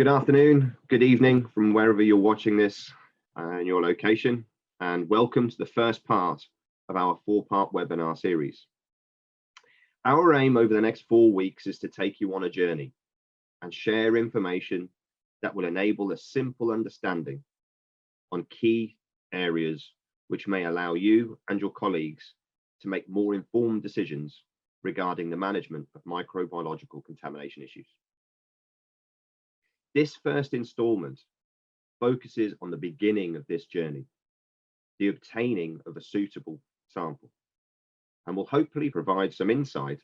Good afternoon, good evening from wherever you're watching this in your location, and welcome to the first part of our four-part webinar series. Our aim over the next 4 weeks is to take you on a journey and share information that will enable a simple understanding on key areas which may allow you and your colleagues to make more informed decisions regarding the management of microbiological contamination issues. This first installment focuses on the beginning of this journey, the obtaining of a suitable sample, and will hopefully provide some insight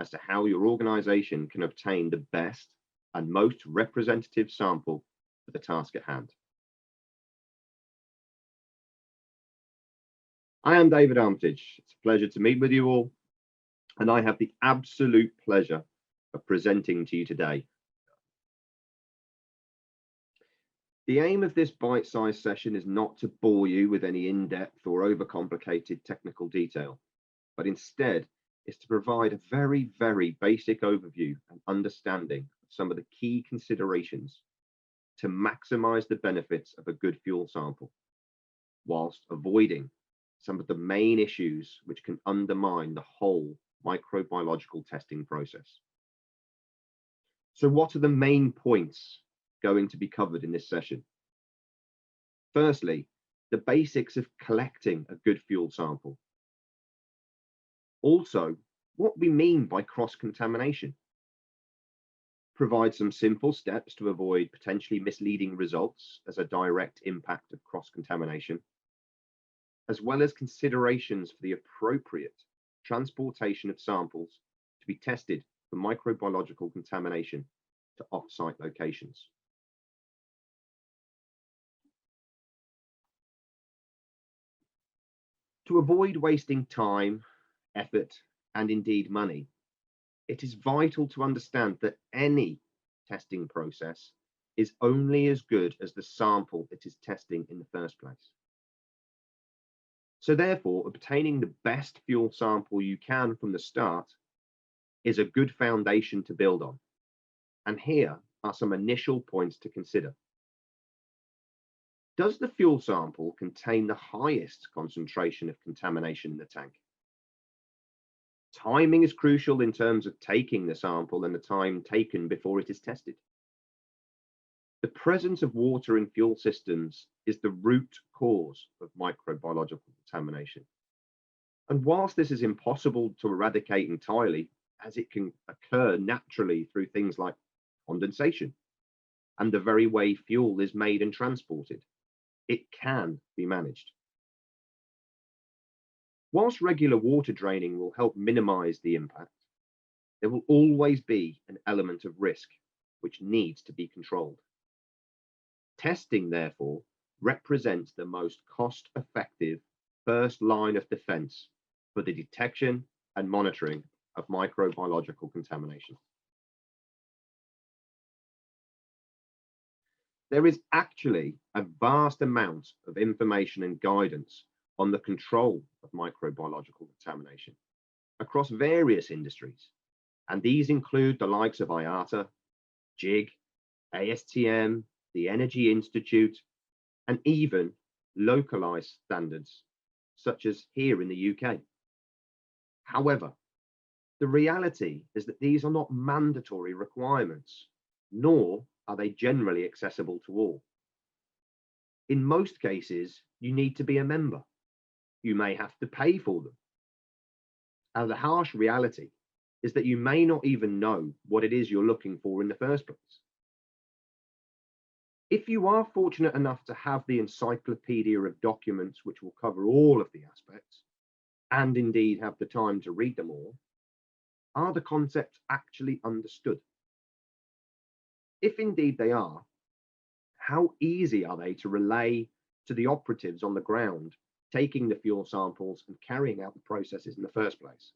as to how your organization can obtain the best and most representative sample for the task at hand. I am David Armitage. It's a pleasure to meet with you all, and I have the absolute pleasure of presenting to you today. The aim of this bite-sized session is not to bore you with any in-depth or overcomplicated technical detail, but instead is to provide a very, very basic overview and understanding of some of the key considerations to maximize the benefits of a good fuel sample, whilst avoiding some of the main issues which can undermine the whole microbiological testing process. So what are the main points going to be covered in this session? Firstly, the basics of collecting a good fuel sample. Also, what we mean by cross-contamination. Provide some simple steps to avoid potentially misleading results as a direct impact of cross-contamination, as well as considerations for the appropriate transportation of samples to be tested for microbiological contamination to off-site locations. To avoid wasting time, effort, and indeed money, it is vital to understand that any testing process is only as good as the sample it is testing in the first place. So therefore, obtaining the best fuel sample you can from the start is a good foundation to build on. And here are some initial points to consider. Does the fuel sample contain the highest concentration of contamination in the tank? Timing is crucial in terms of taking the sample and the time taken before it is tested. The presence of water in fuel systems is the root cause of microbiological contamination. And whilst this is impossible to eradicate entirely, as it can occur naturally through things like condensation and the very way fuel is made and transported, it can be managed. Whilst regular water draining will help minimize the impact, there will always be an element of risk which needs to be controlled. Testing, therefore, represents the most cost-effective first line of defense for the detection and monitoring of microbiological contamination. There is actually a vast amount of information and guidance on the control of microbiological contamination across various industries, and these include the likes of IATA, JIG, ASTM, the Energy Institute, and even localized standards such as here in the UK. However, the reality is that these are not mandatory requirements, nor are they generally accessible to all. In most cases, you need to be a member. You may have to pay for them. And the harsh reality is that you may not even know what it is you're looking for in the first place. If you are fortunate enough to have the encyclopedia of documents which will cover all of the aspects, and indeed have the time to read them all, are the concepts actually understood? If indeed they are, how easy are they to relay to the operatives on the ground, taking the fuel samples and carrying out the processes in the first place?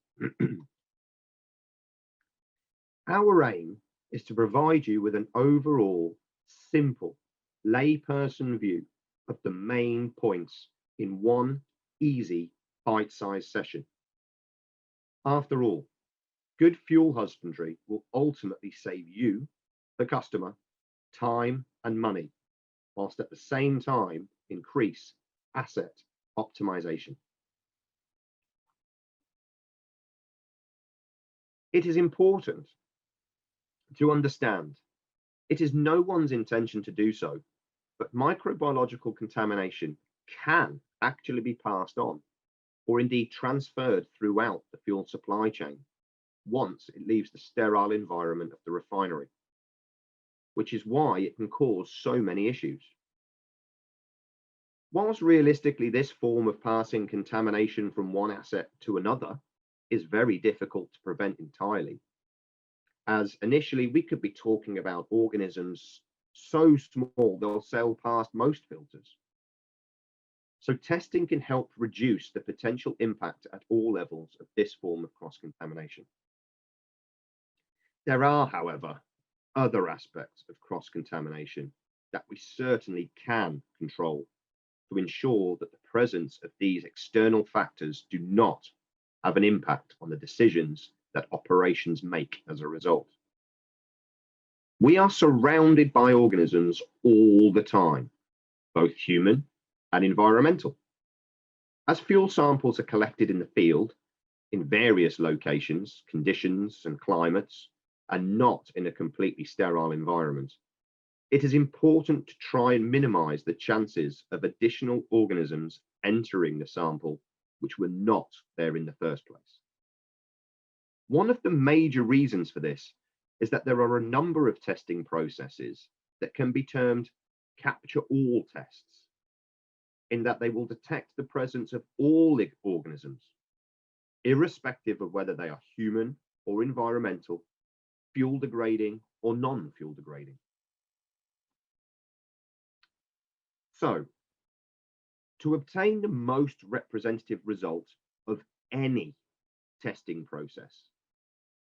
Our aim is to provide you with an overall, simple, layperson view of the main points in one easy, bite-sized session. After all, good fuel husbandry will ultimately save you, the customer, time and money, whilst at the same time increase asset optimization. It is important to understand it is no one's intention to do so, but microbiological contamination can actually be passed on or indeed transferred throughout the fuel supply chain once it leaves the sterile environment of the refinery, which is why it can cause so many issues. Whilst realistically this form of passing contamination from one asset to another is very difficult to prevent entirely, as initially we could be talking about organisms so small they'll sail past most filters. So testing can help reduce the potential impact at all levels of this form of cross-contamination. There are, however, other aspects of cross-contamination that we certainly can control to ensure that the presence of these external factors do not have an impact on the decisions that operations make as a result. We are surrounded by organisms all the time, both human and environmental. As fuel samples are collected in the field, in various locations, conditions, and climates, and not in a completely sterile environment, it is important to try and minimize the chances of additional organisms entering the sample which were not there in the first place. One of the major reasons for this is that there are a number of testing processes that can be termed capture all tests, in that they will detect the presence of all organisms, irrespective of whether they are human or environmental, fuel degrading or non-fuel degrading. So, to obtain the most representative result of any testing process,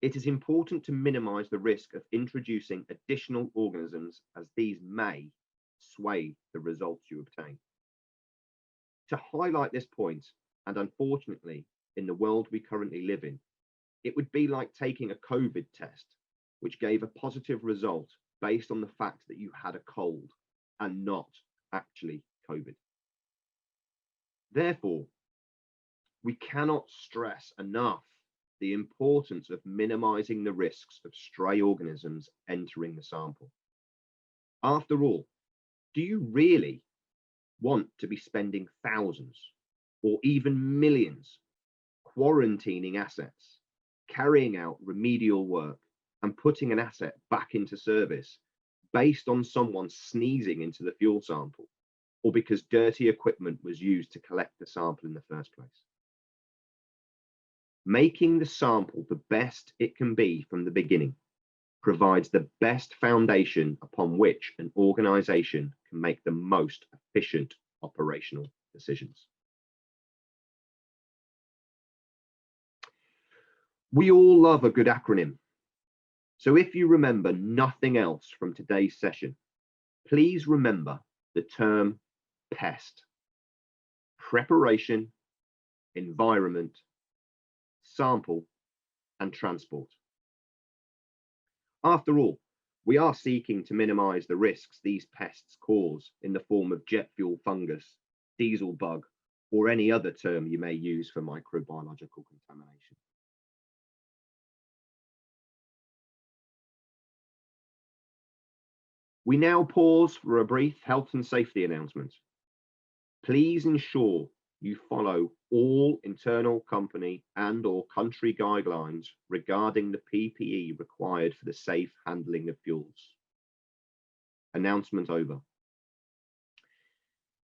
it is important to minimize the risk of introducing additional organisms, as these may sway the results you obtain. To highlight this point, and unfortunately, in the world we currently live in, it would be like taking a COVID test, which gave a positive result based on the fact that you had a cold and not actually COVID. Therefore, we cannot stress enough the importance of minimizing the risks of stray organisms entering the sample. After all, do you really want to be spending thousands or even millions quarantining assets, carrying out remedial work, and putting an asset back into service based on someone sneezing into the fuel sample, or because dirty equipment was used to collect the sample in the first place? Making the sample the best it can be from the beginning provides the best foundation upon which an organization can make the most efficient operational decisions. We all love a good acronym. So if you remember nothing else from today's session, please remember the term PEST: preparation, environment, sample, and transport. After all, we are seeking to minimize the risks these pests cause in the form of jet fuel fungus, diesel bug, or any other term you may use for microbiological contamination. We now pause for a brief health and safety announcement. Please ensure you follow all internal company and/or country guidelines regarding the PPE required for the safe handling of fuels. Announcement over.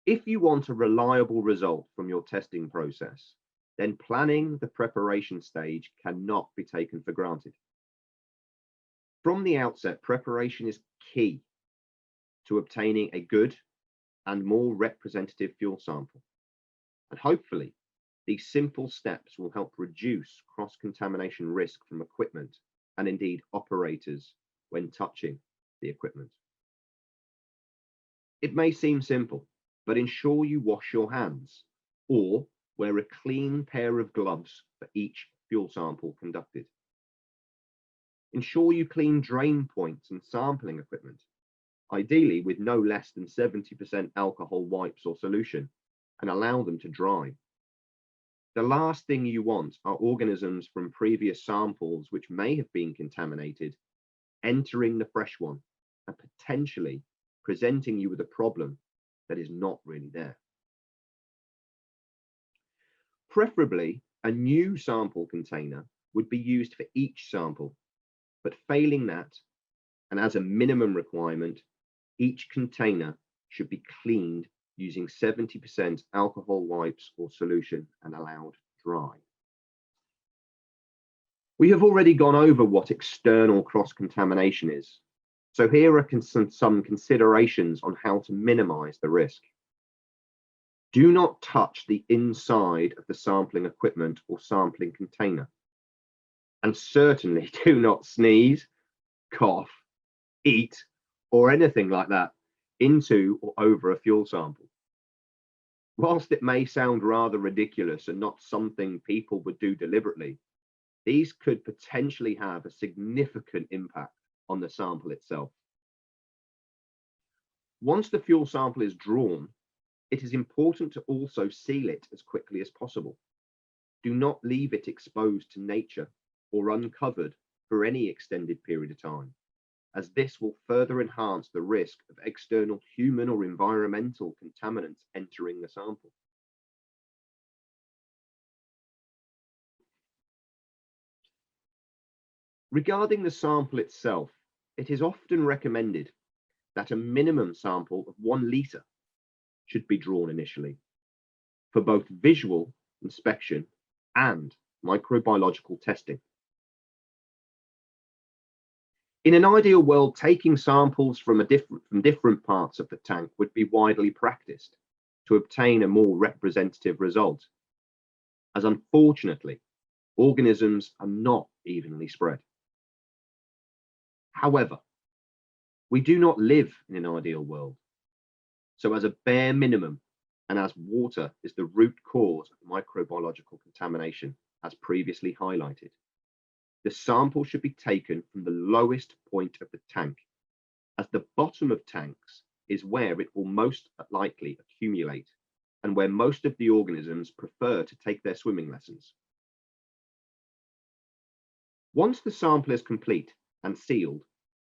If you want a reliable result from your testing process, then planning the preparation stage cannot be taken for granted. From the outset, preparation is key to obtaining a good and more representative fuel sample. And hopefully, these simple steps will help reduce cross-contamination risk from equipment and indeed operators when touching the equipment. It may seem simple, but ensure you wash your hands or wear a clean pair of gloves for each fuel sample conducted. Ensure you clean drain points and sampling equipment, ideally with no less than 70% alcohol wipes or solution, and allow them to dry. The last thing you want are organisms from previous samples which may have been contaminated entering the fresh one and potentially presenting you with a problem that is not really there. Preferably, a new sample container would be used for each sample, but failing that, and as a minimum requirement, each container should be cleaned using 70% alcohol wipes or solution and allowed dry. We have already gone over what external cross-contamination is, so here are some considerations on how to minimize the risk. Do not touch the inside of the sampling equipment or sampling container. And certainly do not sneeze, cough, eat, or anything like that into or over a fuel sample. Whilst it may sound rather ridiculous and not something people would do deliberately, these could potentially have a significant impact on the sample itself. Once the fuel sample is drawn, it is important to also seal it as quickly as possible. Do not leave it exposed to nature or uncovered for any extended period of time, as this will further enhance the risk of external human or environmental contaminants entering the sample. Regarding the sample itself, it is often recommended that a minimum sample of 1 litre should be drawn initially for both visual inspection and microbiological testing. In an ideal world, taking samples from different parts of the tank would be widely practiced to obtain a more representative result, as unfortunately, organisms are not evenly spread. However, we do not live in an ideal world. So as a bare minimum, and as water is the root cause of microbiological contamination, as previously highlighted, the sample should be taken from the lowest point of the tank, as the bottom of tanks is where it will most likely accumulate and where most of the organisms prefer to take their swimming lessons. Once the sample is complete and sealed,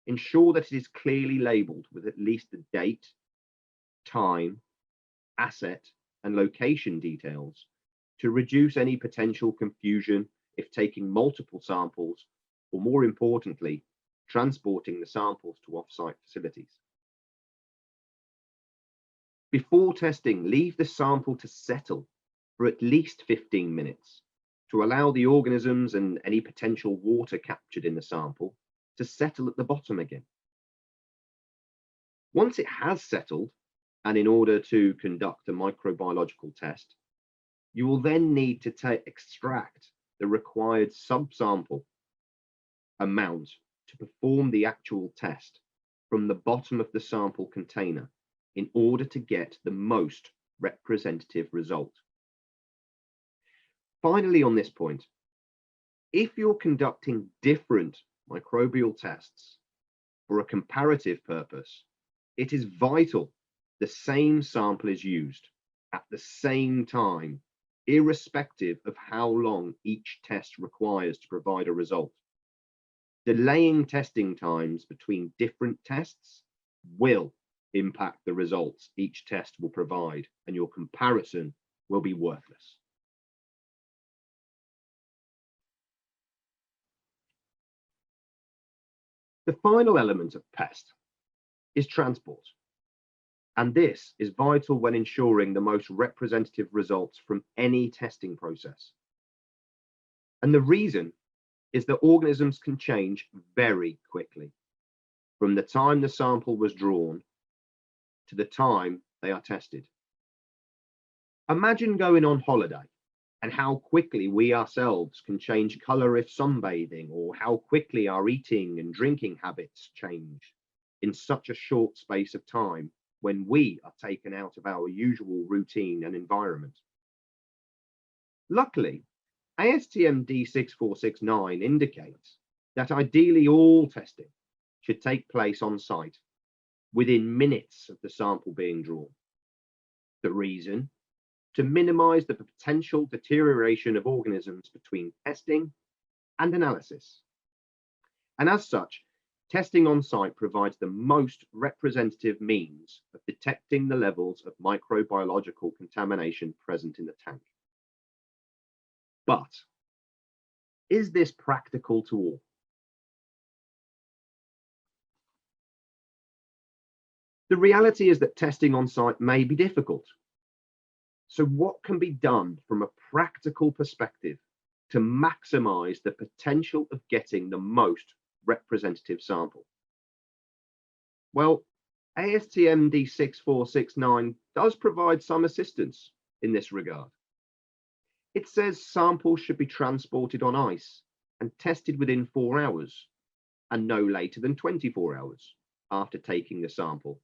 ensure that it is clearly labeled with at least the date, time, asset, and location details to reduce any potential confusion if taking multiple samples, or more importantly, transporting the samples to off-site facilities. Before testing, leave the sample to settle for at least 15 minutes to allow the organisms and any potential water captured in the sample to settle at the bottom again. Once it has settled, and in order to conduct a microbiological test, you will then need to extract the required subsample amount to perform the actual test from the bottom of the sample container in order to get the most representative result. Finally, on this point, if you're conducting different microbial tests for a comparative purpose, it is vital the same sample is used at the same time, irrespective of how long each test requires to provide a result. Delaying testing times between different tests will impact the results each test will provide, and your comparison will be worthless. The final element of PEST is transport. And this is vital when ensuring the most representative results from any testing process. And the reason is that organisms can change very quickly from the time the sample was drawn to the time they are tested. Imagine going on holiday and how quickly we ourselves can change color if sunbathing, or how quickly our eating and drinking habits change in such a short space of time when we are taken out of our usual routine and environment. Luckily, ASTM D6469 indicates that ideally all testing should take place on site within minutes of the sample being drawn. The reason? To minimize the potential deterioration of organisms between testing and analysis. And as such, testing on site provides the most representative means of detecting the levels of microbiological contamination present in the tank. But is this practical to all? The reality is that testing on site may be difficult. So what can be done from a practical perspective to maximize the potential of getting the most representative sample? Well, ASTM D6469 does provide some assistance in this regard. It says samples should be transported on ice and tested within 4 hours and no later than 24 hours after taking the sample,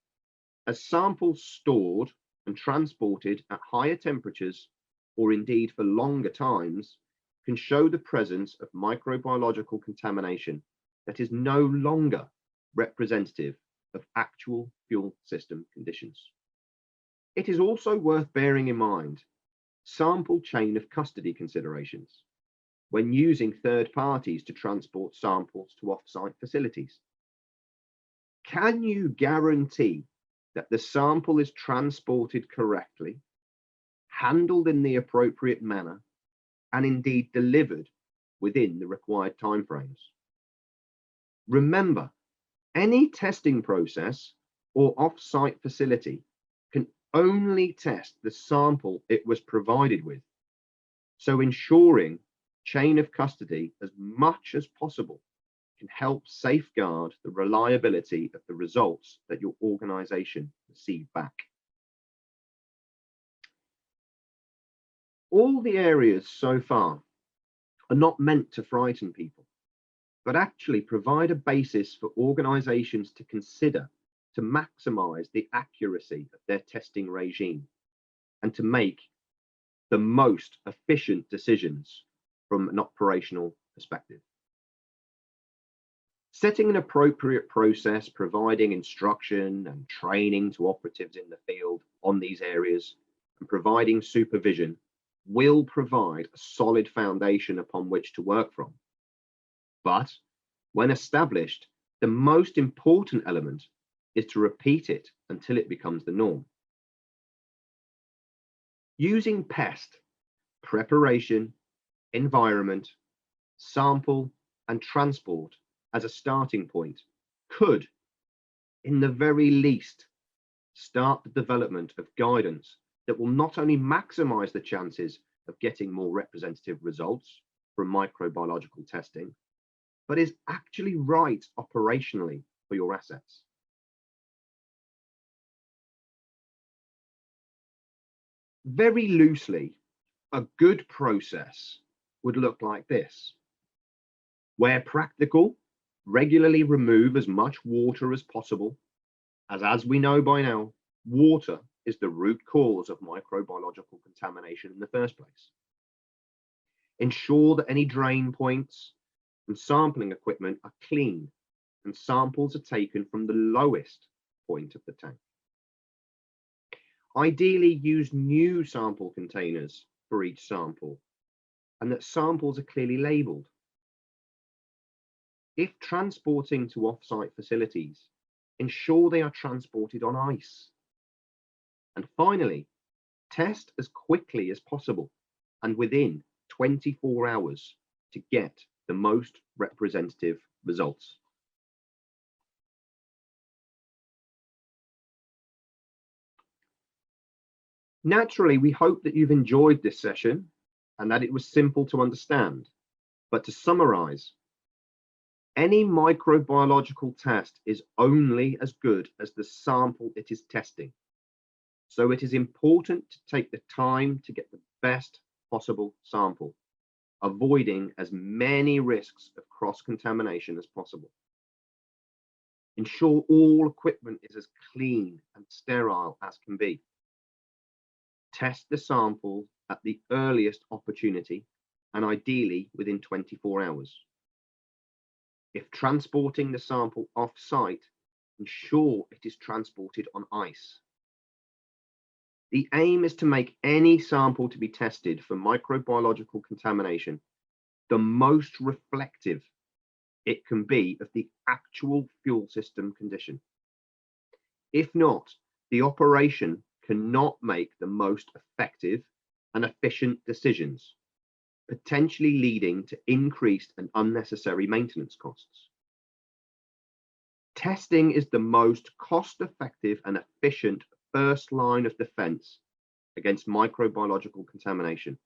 as samples stored and transported at higher temperatures or indeed for longer times can show the presence of microbiological contamination that is no longer representative of actual fuel system conditions. It is also worth bearing in mind sample chain of custody considerations when using third parties to transport samples to off-site facilities. Can you guarantee that the sample is transported correctly, handled in the appropriate manner, and indeed delivered within the required timeframes? Remember, any testing process or off-site facility can only test the sample it was provided with. So ensuring chain of custody as much as possible can help safeguard the reliability of the results that your organization receive back. All the areas so far are not meant to frighten people, but actually provide a basis for organizations to consider to maximize the accuracy of their testing regime and to make the most efficient decisions from an operational perspective. Setting an appropriate process, providing instruction and training to operatives in the field on these areas, and providing supervision will provide a solid foundation upon which to work from. But when established, the most important element is to repeat it until it becomes the norm. Using PEST, preparation, environment, sample, and transport as a starting point could, in the very least, start the development of guidance that will not only maximize the chances of getting more representative results from microbiological testing, but is actually right operationally for your assets. Very loosely, a good process would look like this. Where practical, regularly remove as much water as possible, as we know by now, water is the root cause of microbiological contamination in the first place. Ensure that any drain points and sampling equipment are clean and samples are taken from the lowest point of the tank. Ideally, use new sample containers for each sample and that samples are clearly labeled. If transporting to off-site facilities, ensure they are transported on ice. And finally, test as quickly as possible and within 24 hours to get the most representative results. Naturally, we hope that you've enjoyed this session and that it was simple to understand. But to summarize, any microbiological test is only as good as the sample it is testing. So it is important to take the time to get the best possible sample, avoiding as many risks of cross-contamination as possible. Ensure all equipment is as clean and sterile as can be. Test the sample at the earliest opportunity and ideally within 24 hours. If transporting the sample off-site, ensure it is transported on ice. The aim is to make any sample to be tested for microbiological contamination the most reflective it can be of the actual fuel system condition. If not, the operation cannot make the most effective and efficient decisions, potentially leading to increased and unnecessary maintenance costs. Testing is the most cost-effective and efficient first line of defense against microbiological contamination.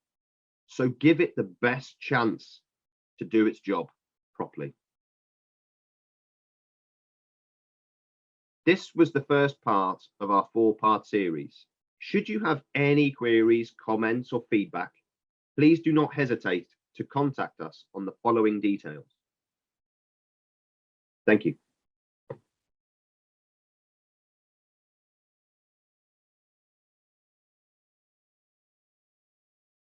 So give it the best chance to do its job properly. This was the first part of our 4-part series. Should you have any queries, comments, or feedback, please do not hesitate to contact us on the following details. Thank you.